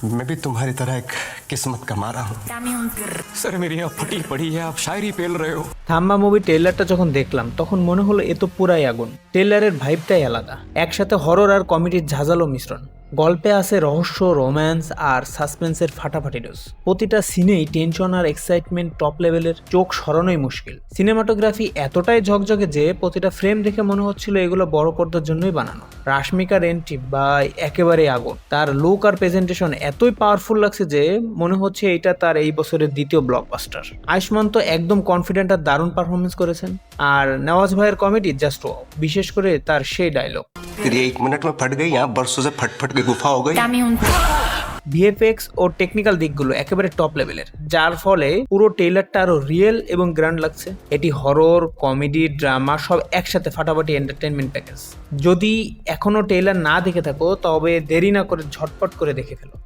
मैं भी तुम्हारी तरह एक किस्मत का मारा हूँ। सर मेरी यहाँ फटी पड़ी है, आप शायरी पेल रहे हो। থাম্বা মুভি ট্রেলারটা যখন দেখলাম তখন মনে হলো এ তো পুরাই আগুন। ট্রেলারের ভাইবটাই আলাদা, একসাথে হরর আর কমেডির ঝাঁঝালো মিশ্রণ। গল্পে আছে রহস্য, রোম্যান্স আর সাসপেন্সের ফাটাফাটি ডোজ। প্রতিটা সিনেই টেনশন আর এক্সাইটমেন্ট টপ লেভেলের, চোখ সরানোই মুশকিল। সিনেমাটোগ্রাফি এতটাই ঝকঝকে যে প্রতিটা ফ্রেম দেখে মনে হচ্ছিল এগুলো বড় পর্দার জন্যই বানানো। রাশমিকার এন্ট্রি বা একেবারে আগুন, তার লুক আর প্রেজেন্টেশন এতই পাওয়ারফুল লাগছে যে মনে হচ্ছে এটা তার এই বছরের দ্বিতীয় ব্লকবাস্টার। আয়ুষ্মান তো একদম কনফিডেন্ট আর দারুণ পারফরমেন্স করেছেন। আর নওয়াজ ভাইয়ের কমেডি জাস্ট ওয়াও, বিশেষ করে তার সেই ডায়লগ, तेरी 1 मिनट में फट गई, यहाँ बरसों से फट फट के गुफा हो गई। ভিএফএক্স ও টেকনিক্যাল দিকগুলো একেবারে টপ লেভেলের, যার ফলে পুরো ট্রেলারটা আরো রিয়েল এবং গ্র্যান্ড লাগছে। এটি হরর, কমেডি, ড্রামা সব একসাথে ফাটাফাটি এন্টারটেইনমেন্ট প্যাকেজ। যদি এখনো ট্রেলার না দেখে থাকো তবে দেরি না করে ঝটপট করে দেখে ফেলো।